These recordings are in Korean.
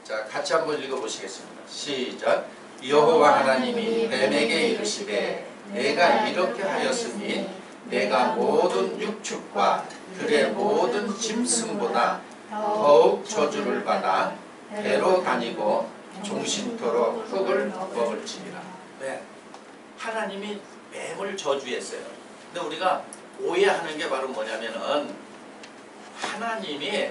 자, 같이 한번 읽어보시겠습니다. 시작. 여호와 하나님이 뱀에게 이르시되 내가 이렇게 하였으니 내가 모든 육축과 들의 모든 짐승보다 더욱 저주를 받아 배로 다니고 종신토록 흙을 먹을지니라. 네. 하나님이 뱀을 저주했어요. 근데 우리가 오해하는 게 바로 뭐냐면은 하나님이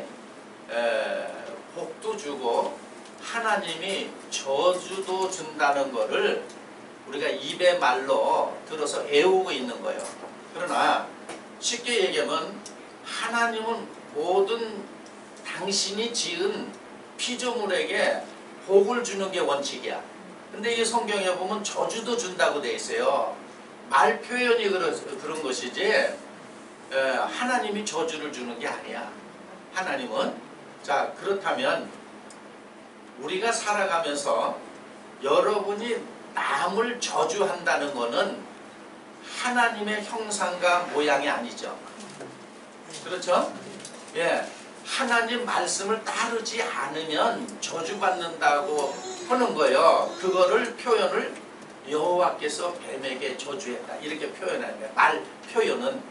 복도 주고 하나님이 저주도 준다는 거를 우리가 입의 말로 들어서 애우고 있는 거예요. 그러나 쉽게 얘기하면 하나님은 모든 당신이 지은 피조물에게 복을 주는 게 원칙이야. 근데 이 성경에 보면 저주도 준다고 돼 있어요. 말 표현이 그런 것이지 하나님이 저주를 주는 게 아니야. 하나님은. 자, 그렇다면 우리가 살아가면서 여러분이 남을 저주한다는 것은 하나님의 형상과 모양이 아니죠. 그렇죠? 예. 하나님 말씀을 따르지 않으면 저주받는다고 하는 거예요. 그거를 표현을 여호와께서 뱀에게 저주했다. 이렇게 표현하는 거예요. 말 표현은.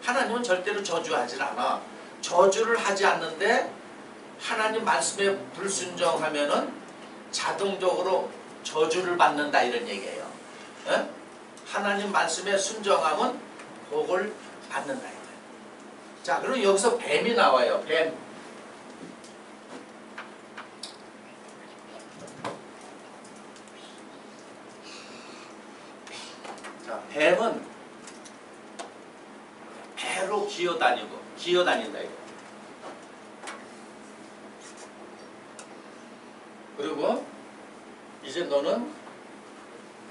하나님은 절대로 저주하지 않아. 저주를 하지 않는데 하나님 말씀에 불순종하면은 자동적으로 저주를 받는다 이런 얘기예요. 하나님 말씀에 순종하면 복을 받는다 이거예요. 자, 그럼 여기서 뱀이 나와요. 뱀. 자, 뱀은 배로 기어다닌다 이거. 그리고 이제 너는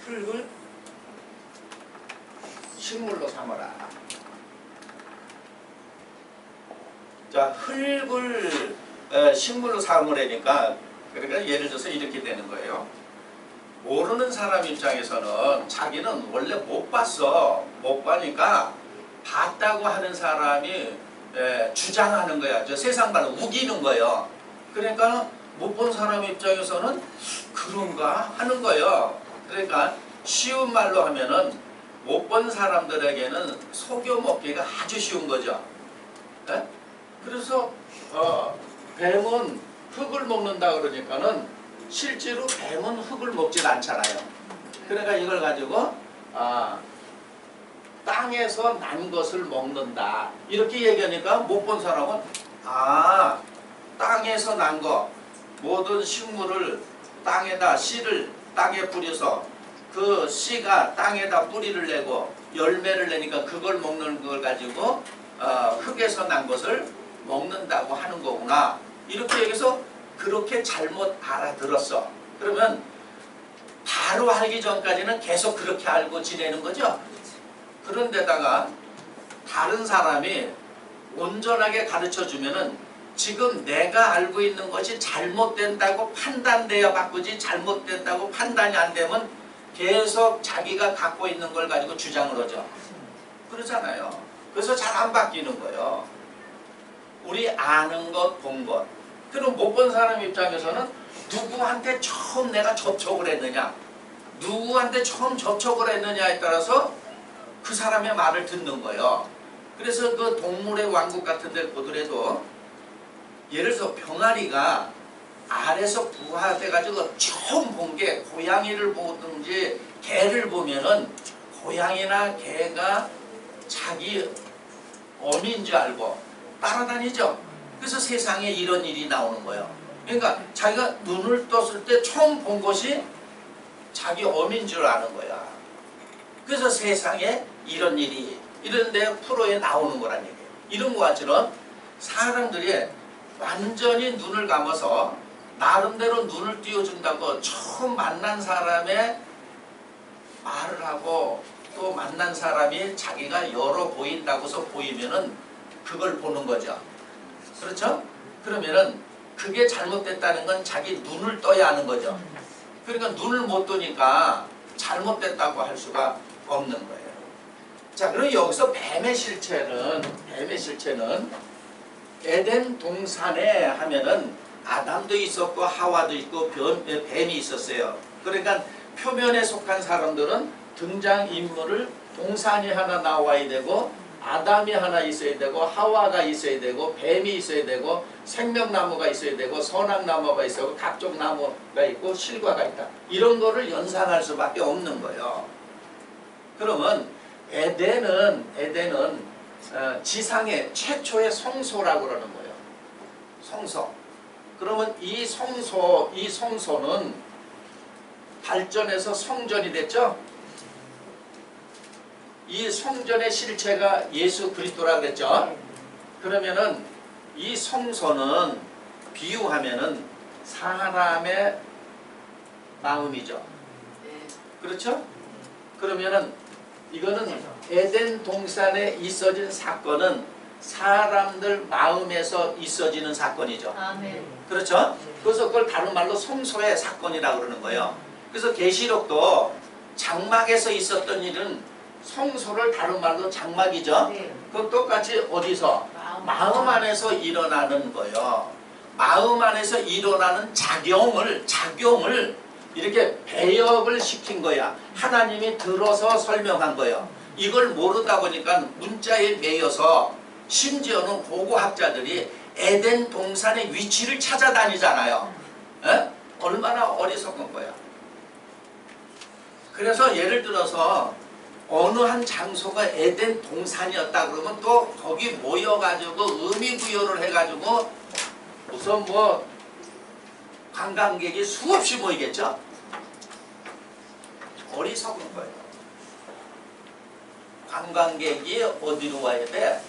흙을 식물로 삼아라. 자, 흙을 식물로 삼으라니까, 그러니까 예를 들어서 이렇게 되는 거예요. 모르는 사람 입장에서는 자기는 원래 못 봤어. 못 봐니까 봤다고 하는 사람이 주장하는 거야. 저 세상 말로 우기는 거예요. 그러니까 못 본 사람 입장에서는 그런가 하는 거예요. 그러니까 쉬운 말로 하면은 못 본 사람들에게는 속여 먹기가 아주 쉬운 거죠. 네? 그래서 뱀은 흙을 먹는다 그러니까는 실제로 뱀은 흙을 먹질 않잖아요. 그러니까 이걸 가지고 땅에서 난 것을 먹는다 이렇게 얘기하니까 못 본 사람은 땅에서 난 거, 모든 식물을 땅에다 씨를 땅에 뿌려서 그 씨가 땅에다 뿌리를 내고 열매를 내니까 그걸 먹는 걸 가지고 흙에서 난 것을 먹는다고 하는 거구나 이렇게 얘기해서 그렇게 잘못 알아들었어. 그러면 바로 알기 전까지는 계속 그렇게 알고 지내는 거죠. 그런데다가 다른 사람이 온전하게 가르쳐 주면은 지금 내가 알고 있는 것이 잘못된다고 판단돼야 바꾸지 잘못된다고 판단이 안 되면 계속 자기가 갖고 있는 걸 가지고 주장을 하죠. 그러잖아요. 그래서 잘 안 바뀌는 거예요. 우리 아는 것, 본 것. 그럼 못 본 사람 입장에서는 누구한테 처음 내가 접촉을 했느냐, 누구한테 처음 접촉을 했느냐에 따라서 그 사람의 말을 듣는 거예요. 그래서 그 동물의 왕국 같은 데를 보더라도 예를 들어서 병아리가 알에서 부화돼가지고 처음 본 게 고양이를 보든지 개를 보면은 고양이나 개가 자기 어미인 줄 알고 따라다니죠. 그래서 세상에 이런 일이 나오는 거예요. 그러니까 자기가 눈을 떴을 때 처음 본 것이 자기 어미인 줄 아는 거야. 그래서 세상에 이런 일이 이런데 프로에 나오는 거란 얘기예요. 이런 것처럼 사람들이 완전히 눈을 감아서 나름대로 눈을 띄워준다고 처음 만난 사람의 말을 하고 또 만난 사람이 자기가 열어 보인다고서 보이면은 그걸 보는 거죠. 그렇죠? 그러면은 그게 잘못됐다는 건 자기 눈을 떠야 하는 거죠. 그러니까 눈을 못 뜨니까 잘못됐다고 할 수가 없는 거예요. 자, 그럼 여기서 뱀의 실체는 에덴 동산에 하면은 아담도 있었고 하와도 있고 뱀이 있었어요. 그러니까 표면에 속한 사람들은 등장인물을 동산이 하나 나와야 되고 아담이 하나 있어야 되고 하와가 있어야 되고 뱀이 있어야 되고 생명나무가 있어야 되고 선악나무가 있어고 각종 나무가 있고 실과가 있다. 이런 거를 연상할 수밖에 없는 거예요. 그러면 에덴은 지상의 최초의 성소라고 그러는 거예요. 성소. 그러면 이 성소는 발전해서 성전이 됐죠. 이 성전의 실체가 예수 그리스도라고 그랬죠. 그러면은 이 성소는 비유하면은 사람의 마음이죠. 그렇죠? 그러면은 이거는 에덴 동산에 있어진 사건은 사람들 마음에서 있어지는 사건이죠. 아멘. 그렇죠? 그래서 그걸 다른 말로 성소의 사건이라고 그러는 거예요. 그래서 계시록도 장막에서 있었던 일은 성소를 다른 말로 장막이죠. 네. 그건 똑같이 어디서? 마음 안에서 일어나는 거예요. 마음 안에서 일어나는 작용을 이렇게 배역을 시킨 거야. 하나님이 들어서 설명한 거예요. 이걸 모르다 보니까 문자에 매여서 심지어는 고고학자들이 에덴 동산의 위치를 찾아다니잖아요. 에? 얼마나 어리석은 거야. 그래서 예를 들어서 어느 한 장소가 에덴 동산이었다 그러면 또 거기 모여가지고 의미부여를 해가지고 우선 뭐 관광객이 수없이 모이겠죠. 어리석은 거예요. 관광객이 어디로 와야 돼?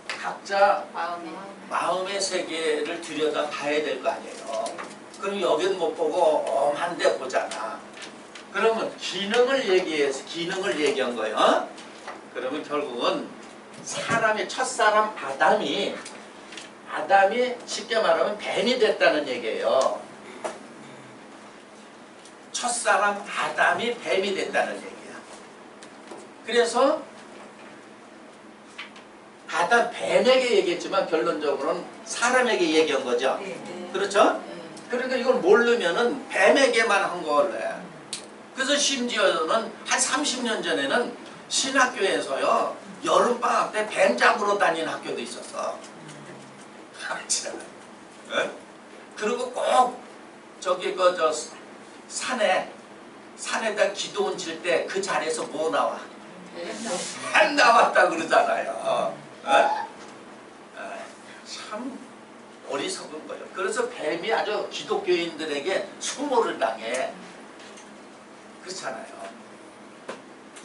각자 마음의 세계를 들여다 봐야 될 거 아니에요. 그럼 여긴 못 보고 엄한 데 보잖아. 그러면 기능을 얘기한 거예요. 그러면 결국은 사람의 첫사람 아담이 쉽게 말하면 뱀이 됐다는 얘기예요. 첫사람 아담이 뱀이 됐다는 얘기야. 그래서 아담 뱀에게 얘기했지만 결론적으로는 사람에게 얘기한 거죠. 그렇죠? 그러니까 이걸 모르면은 뱀에게만 한 거래. 그래서 심지어는 한 30년 전에는 신학교에서요 여름방학 때 뱀 잡으러 다니는 학교도 있었어. 그리고 꼭 저기 산에다 기도원 칠 때 그 자리에서 뭐 나와? 뱀 나왔다 그러잖아요. 참 어리석은 거예요. 그래서 뱀이 아주 기독교인들에게 수모를 당해. 그렇잖아요.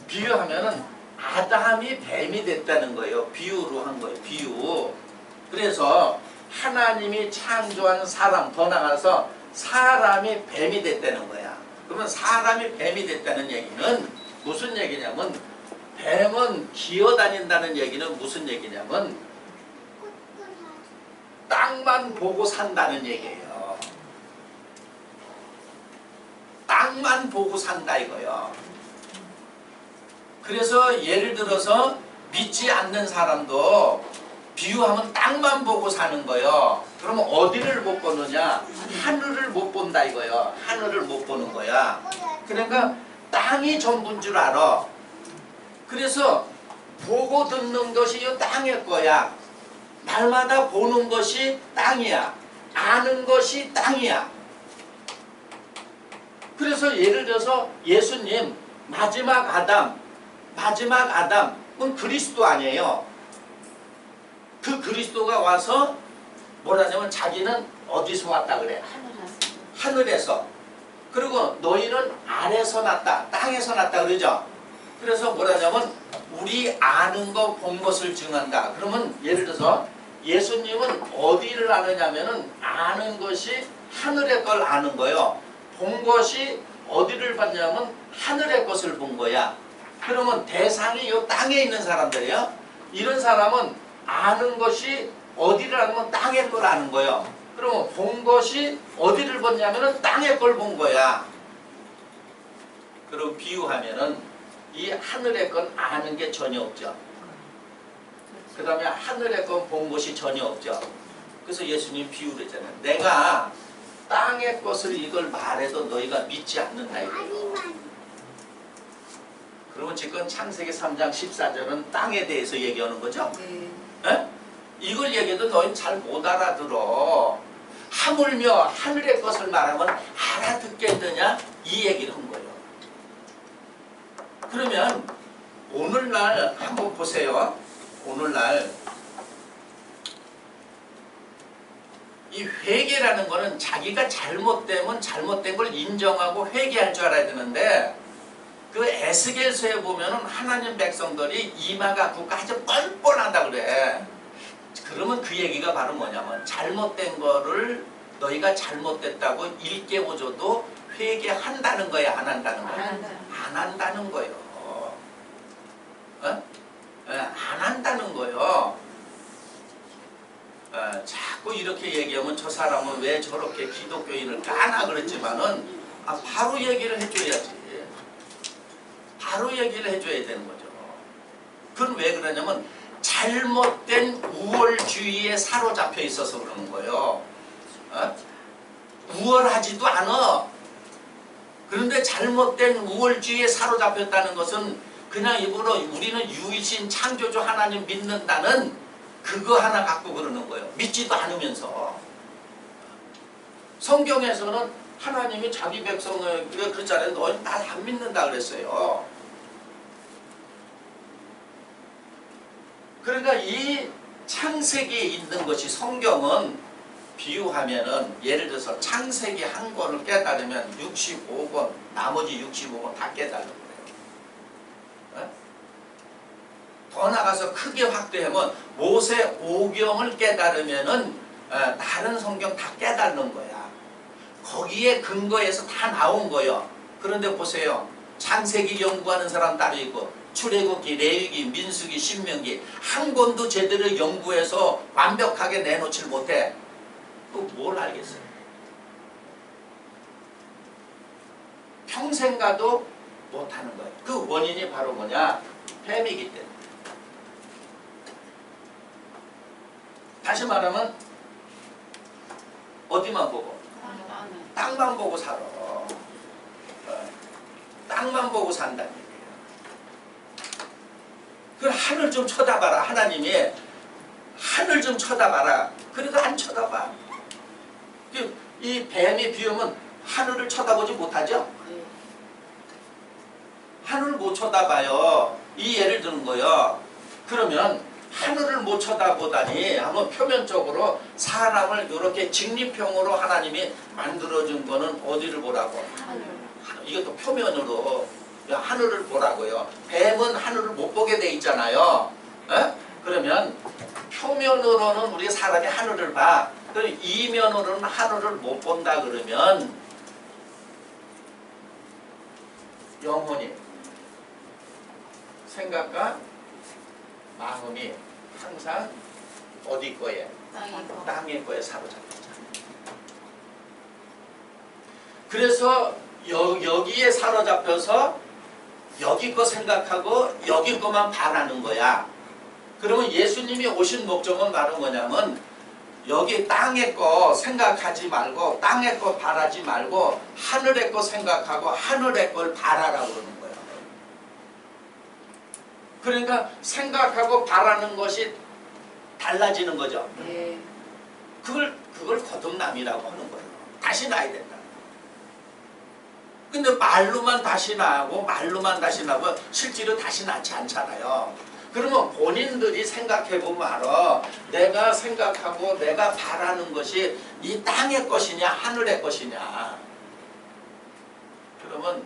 비유하면은 아담이 뱀이 됐다는 거예요. 비유로 한 거예요. 비유. 그래서 하나님이 창조한 사람, 더 나가서 사람이 뱀이 됐다는 거야. 그러면 사람이 뱀이 됐다는 얘기는 무슨 얘기냐면 뱀은 기어다닌다는 얘기는 무슨 얘기냐면 땅만 보고 산다는 얘기예요. 땅만 보고 산다 이거요. 그래서 예를 들어서 믿지 않는 사람도 비유하면 땅만 보고 사는 거예요. 그러면 어디를 못 보느냐? 하늘을 못 본다 이거예요. 하늘을 못 보는 거야. 그러니까 땅이 전부인 줄 알아. 그래서 보고 듣는 것이 이 땅의 거야. 날마다 보는 것이 땅이야. 아는 것이 땅이야. 그래서 예를 들어서 예수님 마지막 아담은 그리스도 아니에요. 그 그리스도가 와서 뭐라냐면 자기는 어디서 왔다 그래? 하늘에서. 그리고 너희는 아래서 났다. 땅에서 났다 그러죠. 그래서 뭐라냐면 우리 아는 거 본 것을 증한다. 그러면 예를 들어서 예수님은 어디를 아느냐면은 아는 것이 하늘의 걸 아는 거예요. 본 것이 어디를 봤냐면 하늘의 것을 본 거야. 그러면 대상이 이 땅에 있는 사람들이에요. 이런 사람은 아는 것이 어디를 아는 땅의 걸 아는 거예요. 그러면 본 것이 어디를 봤냐면은 땅의 걸 본 거야. 그리고 비유하면은 이 하늘의 건 아는 게 전혀 없죠. 그 다음에 하늘의 건 본 것이 전혀 없죠. 그래서 예수님 비유를 했잖아요. 내가 땅의 것을 이걸 말해도 너희가 믿지 않는다 이거예요. 그러면 지금 창세기 3장 14절은 땅에 대해서 얘기하는 거죠. 에? 이걸 얘기해도 너희는 잘 못 알아들어. 하물며 하늘의 것을 말하면 알아듣겠느냐 이 얘기를 한 거예요. 그러면 오늘날 한번 보세요. 오늘날 이 회개라는 거는 자기가 잘못되면 잘못된 걸 인정하고 회개할 줄 알아야 되는데, 그 에스겔서에 보면은 하나님 백성들이 이마가 붓고 아주 뻔뻔하다 그래. 그러면 그 얘기가 바로 뭐냐면 잘못된 거를 너희가 잘못됐다고 일깨워줘도 회개한다는 거야, 안 한다는 거야? 안 한다는 거예요. 어? 안 한다는 거예요. 자꾸 이렇게 얘기하면 저 사람은 왜 저렇게 기독교인을 까나 그랬지만은 바로 얘기를 해줘야지. 바로 얘기를 해줘야 되는 거죠. 그건 왜 그러냐면 잘못된 우월주의에 사로잡혀 있어서 그러는 거예요. 우월하지도 않아. 그런데 잘못된 우월주의에 사로잡혔다는 것은 그냥 입으로 우리는 유이신 창조주 하나님 믿는다는 그거 하나 갖고 그러는 거예요. 믿지도 않으면서. 성경에서는 하나님이 자기 백성을 그랬잖아요. 너희는 날 안 믿는다 그랬어요. 그러니까 이 창세기에 있는 것이 성경은 비유하면은 예를 들어서 창세기 한 권을 깨달으면 65권 나머지 65권 다 깨달는 거예요. 더 나가서 크게 확대하면 모세 오경을 깨달으면은 다른 성경 다 깨달는 거야. 거기에 근거해서 다 나온 거예요. 그런데 보세요. 창세기 연구하는 사람 따로 있고 출애굽기, 레위기, 민수기, 신명기 한 권도 제대로 연구해서 완벽하게 내놓질 못해. 또 뭘 알겠어요? 평생 가도 못하는 거예요. 그 원인이 바로 뭐냐? 뱀이기 때문에. 다시 말하면 어디만 보고? 땅만 보고 살아. 땅만 보고 산다는 얘기예요. 그 하늘 좀 쳐다봐라. 하나님이 하늘 좀 쳐다봐라. 그래도 안 쳐다봐. 이 뱀이 비우면 하늘을 쳐다보지 못하죠? 하늘을 못 쳐다봐요. 이 예를 드는 거예요. 그러면 하늘을 못 쳐다보다니 한번 표면적으로 사람을 이렇게 직립형으로 하나님이 만들어준 거는 어디를 보라고? 이것도 표면으로 하늘을 보라고요. 뱀은 하늘을 못 보게 돼 있잖아요. 그러면 표면으로는 우리 사람이 하늘을 봐. 그럼 이면으로는 하늘을 못 본다 그러면 영혼이 생각과 마음이 항상 어디 거에? 땅의 거에 사로잡혔잖아요. 그래서 여기에 사로잡혀서 여기 거 생각하고 여기 거만 바라는 거야. 그러면 예수님이 오신 목적은 바로 뭐냐면 여기 땅의 거 생각하지 말고 땅의 거 바라지 말고 하늘의 거 생각하고 하늘의 걸 바라라고 그러는 거야. 그러니까 생각하고 바라는 것이 달라지는 거죠. 그걸 거듭남이라고 하는 거예요. 다시 나야 된다. 근데 말로만 다시 나고 말로만 다시 나고 실제로 다시 낳지 않잖아요. 그러면 본인들이 생각해보면 알아. 내가 생각하고 내가 바라는 것이 이 땅의 것이냐 하늘의 것이냐. 그러면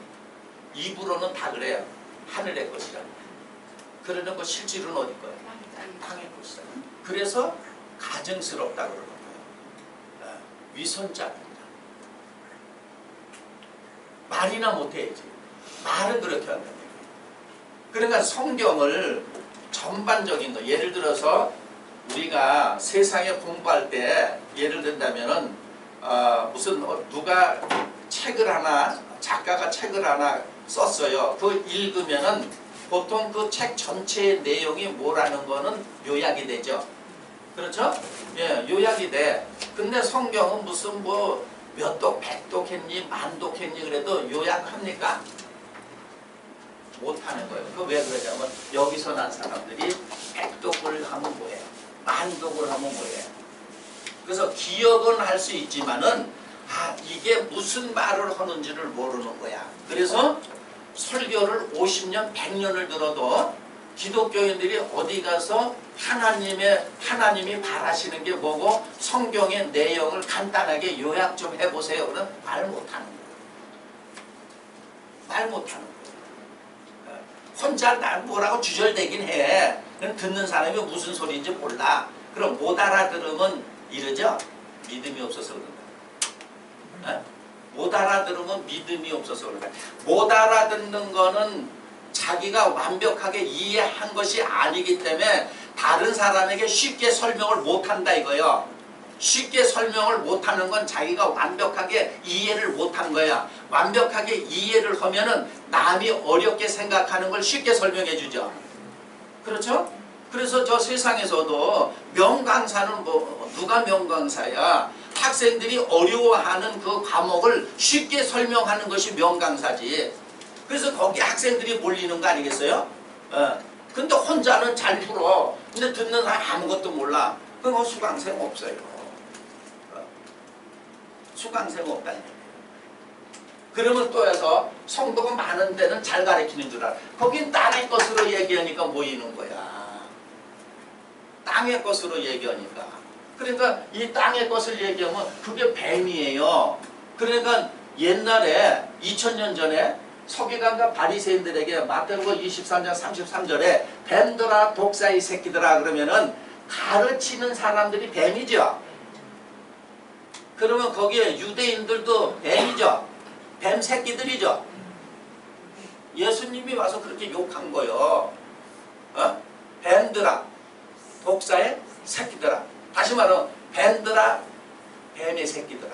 입으로는 다 그래요. 하늘의 것이라고. 그러는 거 실제로는 어디 거예요? 땅의 것이다. 그래서 가증스럽다 그러는 거예요. 위선자입니다. 말이나 못해야지. 말은 그렇게 한다는 얘기예요. 그러니까 성경을 전반적인 거, 예를 들어서 우리가 세상에 공부할 때 예를 든다면은 무슨 누가 책을 하나 작가가 책을 하나 썼어요. 그거 읽으면은 보통 그 책 전체의 내용이 뭐라는 거는 요약이 되죠. 그렇죠? 예, 요약이 돼. 근데 성경은 무슨 뭐 몇 독, 백독 했니, 만독 했니 그래도 요약합니까? 못하는 거예요. 그 왜 그러냐면 여기서 난 사람들이 백독을 하면 뭐해? 만독을 하면 뭐해? 그래서 기억은 할 수 있지만은 이게 무슨 말을 하는지를 모르는 거야. 그래서 설교를 50년, 100년을 들어도 기독교인들이 어디 가서 하나님이 바라시는 게 뭐고 성경의 내용을 간단하게 요약 좀 해보세요. 그러면 말 못하는 거예요. 말 못하는 거예요. 혼자 날 뭐라고 주절대긴 해. 듣는 사람이 무슨 소리인지 몰라. 그럼 못 알아들으면 이러죠? 믿음이 없어서 그런다. 못 알아들으면 믿음이 없어서 그런다. 못 알아듣는 거는 자기가 완벽하게 이해한 것이 아니기 때문에 다른 사람에게 쉽게 설명을 못한다 이거예요. 쉽게 설명을 못하는 건 자기가 완벽하게 이해를 못한 거야. 완벽하게 이해를 하면은 남이 어렵게 생각하는 걸 쉽게 설명해 주죠. 그렇죠? 그래서 저 세상에서도 명강사는 누가 명강사야? 학생들이 어려워하는 그 과목을 쉽게 설명하는 것이 명강사지. 그래서 거기 학생들이 몰리는 거 아니겠어요? 근데 혼자는 잘 풀어. 근데 듣는 사람 아무것도 몰라. 그럼 수강생 없어요. 수강생 없다니. 그러면 또 해서 성도가 많은 데는 잘 가르치는 줄 알아. 거긴 땅의 것으로 얘기하니까 모이는 거야. 땅의 것으로 얘기하니까. 그러니까 이 땅의 것을 얘기하면 그게 뱀이에요. 그러니까 옛날에 2000년 전에 서기관과 바리새인들에게 마태복음 23장 33절에 뱀들아 독사의 새끼들아 그러면은 가르치는 사람들이 뱀이죠. 그러면 거기에 유대인들도 뱀이죠. 뱀 새끼들이죠. 예수님이 와서 그렇게 욕한 거요. 뱀들아 독사의 새끼들아. 다시 말하면 뱀들아 뱀의 새끼들아.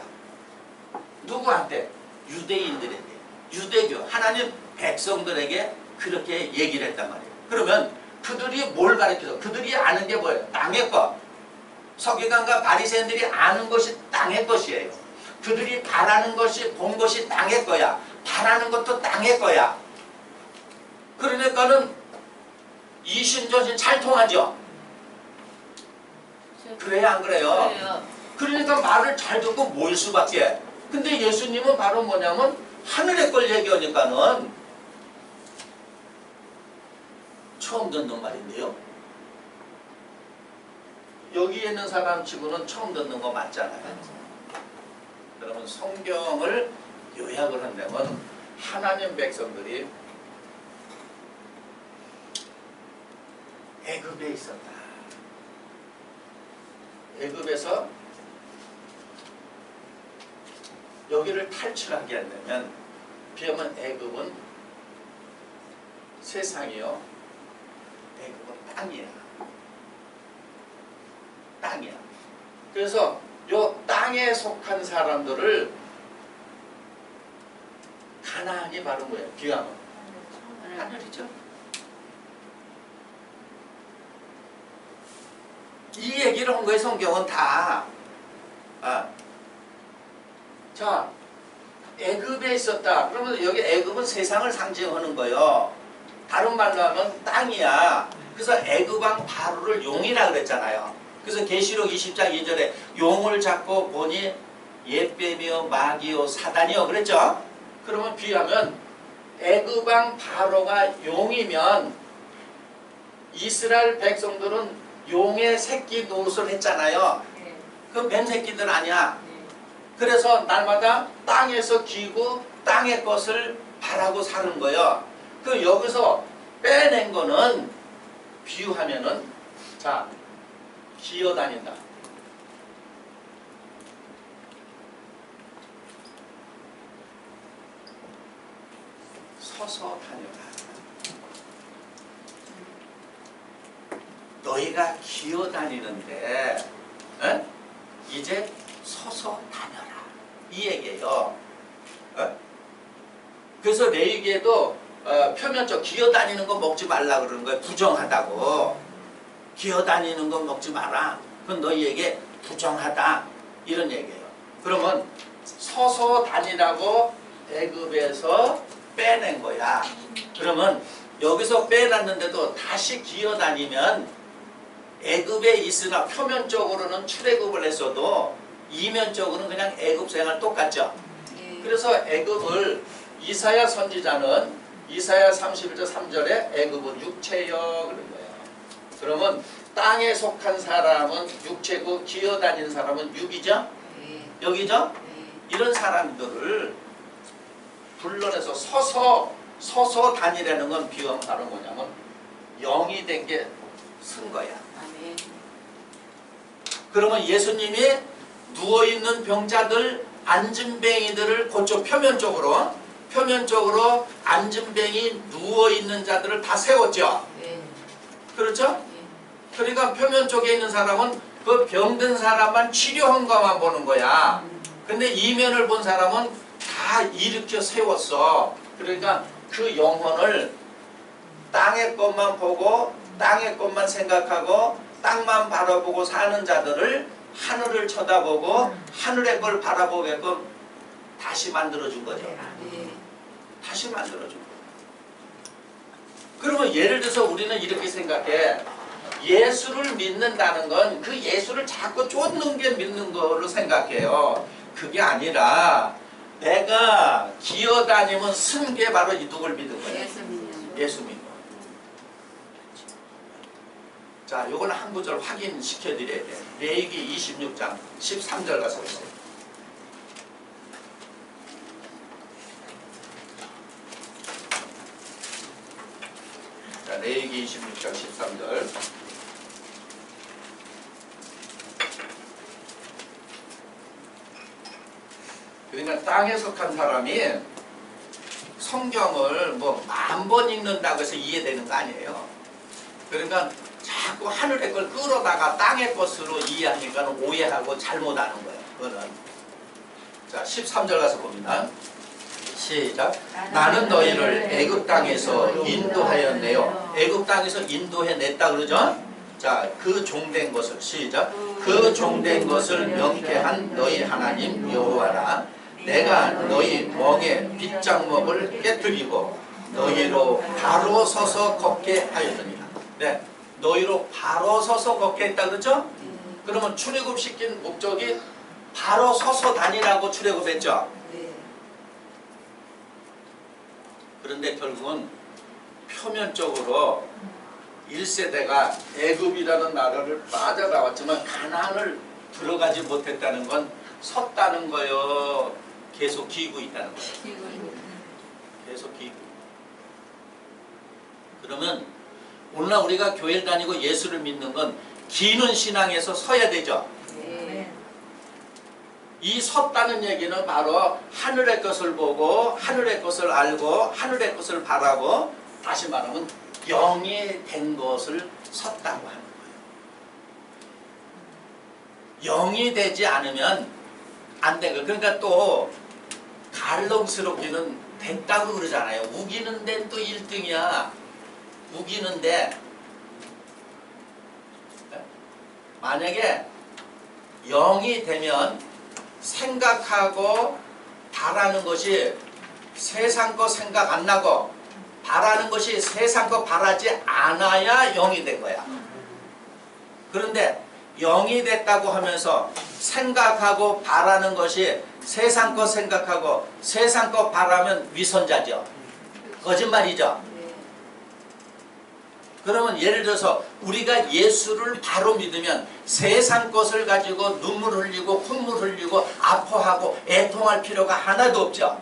누구한테? 유대인들에게. 유대교 하나님 백성들에게 그렇게 얘기를 했단 말이에요. 그러면 그들이 뭘 가르쳐서 그들이 아는 게 뭐예요? 땅의 것. 서기관과 바리새인들이 아는 것이 땅의 것이에요. 그들이 바라는 것이 본 것이 땅의 거야. 바라는 것도 땅의 거야. 그러니까는 이신저신 잘 통하죠. 그래야 안 그래요? 그러니까 말을 잘 듣고 모일 수밖에. 근데 예수님은 바로 뭐냐면 하늘의 걸 얘기하니까는 처음 듣는 말인데요. 여기에 있는 사람 치고는 처음 듣는 거 맞잖아요. 그러면 성경을 요약을 한다면 하나님 백성들이 애굽에 있었다. 애굽에서 여기를 탈출하게 한다면 비하면 애굽은 세상이요. 애굽은 땅이야. 땅이야. 그래서 요 땅에 속한 사람들을 가나안이 바로 뭐예요? 비하면 하늘이죠. 이 얘기를 한 거예요. 성경은 다. 자, 애굽에 있었다. 그러면 여기 애굽은 세상을 상징하는 거예요. 다른 말로 하면 땅이야. 그래서 애굽왕 바로를 용이라 그랬잖아요. 그래서 계시록 20장 2절에 용을 잡고 보니 옛뱀이요 마귀요 사단이요 그랬죠. 그러면 비하면 애굽왕 바로가 용이면 이스라엘 백성들은 용의 새끼 노릇을 했잖아요. 그 뱀 새끼들 아니야. 그래서 날마다 땅에서 기고 땅의 것을 바라고 사는 거예요. 그 여기서 빼낸 거는 비유하면은 자 기어다닌다. 서서 다녀라. 너희가 기어다니는데 이제 서서 다녀라. 이 얘기예요. 그래서 레위기에도 표면적 기어다니는 거 먹지 말라 그러는 거예요. 부정하다고. 기어다니는 거 먹지 마라. 그건 너희에게 부정하다. 이런 얘기예요. 그러면 서서 다니라고 애굽에서 빼낸 거야. 그러면 여기서 빼놨는데도 다시 기어다니면 애굽에 있으나 표면적으로는 출애굽을 했어도 이면적으로는 그냥 애굽 생활 똑같죠. 그래서 애굽을 이사야 선지자는 이사야 31절 3절에 애굽은 육체여 그런 거예요. 그러면 땅에 속한 사람은 육체고 기어다니는 사람은 육이죠. 여기죠. 이런 사람들을 불러내서 서서 다니라는 건 비유하면 바로 뭐냐면 영이 된 게 쓴 거야. 그러면 예수님이 누워있는 병자들, 안진뱅이들을 고쳐 표면적으로 안진뱅이 누워있는 자들을 다 세웠죠. 그렇죠? 그러니까 표면 쪽에 있는 사람은 그 병든 사람만 치료한 것만 보는 거야. 근데 이면을 본 사람은 다 일으켜 세웠어. 그러니까 그 영혼을 땅의 것만 보고 땅의 것만 생각하고 땅만 바라보고 사는 자들을 하늘을 쳐다보고 하늘의 걸 바라보게끔 다시 만들어준 거죠. 다시 만들어준 거예요. 그러면 예를 들어서 우리는 이렇게 생각해. 예수를 믿는다는 건 그 예수를 자꾸 쫓는 게 믿는 걸로 생각해요. 그게 아니라 내가 기어다니면 쓴 게 바로 이 누굴 믿은 거예요? 예수 믿는 거. 자, 요거는 한 구절 확인시켜 드려야 돼. 레위기 26장 13절 가서 보세요. 자, 레위기 26장 13절. 그러니까 땅에 속한 사람이 성경을 뭐 10,000번 읽는다고 해서 이해되는 거 아니에요. 그러니까 자꾸 하늘의 걸 끌어다가 땅의 것으로 이해하니까 오해하고 잘못하는 거예요. 그거는. 자, 13절 가서 봅니다. 시작. 나는 너희를 애굽 땅에서 인도하였네요. 애굽 땅에서 인도해냈다 그러죠? 자, 그 종된 것을 시작. 그 종된 것을 명쾌한 너희 하나님 여호와라. 내가 너희 멍에 빗장먹을 깨뜨리고 너희로 바로 서서 걷게 하였느니라. 네, 너희로 바로 서서 걷게 했다 그러죠? 그러면 출애굽시킨 목적이 바로 서서 다니라고 출애굽했죠? 그런데 결국은 표면적으로 1세대가 애굽이라는 나라를 빠져나왔지만 가나안을 들어가지 못했다는 건 섰다는 거요. 계속 기고 있다는 거예요. 계속 기고. 그러면 오늘날 우리가 교회를 다니고 예수를 믿는 건 기는 신앙에서 서야 되죠. 이 섰다는 얘기는 바로 하늘의 것을 보고 하늘의 것을 알고 하늘의 것을 바라고 다시 말하면 영이 된 것을 섰다고 하는 거예요. 영이 되지 않으면 안 되고 그러니까 또 갈렁스럽기는 됐다고 그러잖아요. 우기는 데는 또 1등이야. 우기는데 만약에 영이 되면 생각하고 바라는 것이 세상 거 생각 안 나고 바라는 것이 세상 거 바라지 않아야 영이 된 거야. 그런데 영이 됐다고 하면서 생각하고 바라는 것이 세상 거 생각하고 세상 거 바라면 위선자죠. 거짓말이죠. 그러면 예를 들어서 우리가 예수를 바로 믿으면 세상 것을 가지고 눈물 흘리고 콧물 흘리고 아파하고 애통할 필요가 하나도 없죠.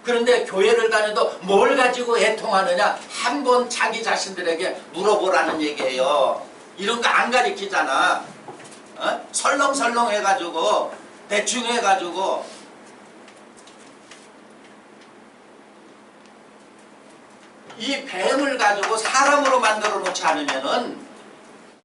그런데 교회를 다녀도 뭘 가지고 애통하느냐 한번 자기 자신들에게 물어보라는 얘기예요. 이런 거 안 가리키잖아. 설렁설렁 해가지고 대충 해가지고 이 뱀을 가지고 사람으로 만들어 놓지 않으면은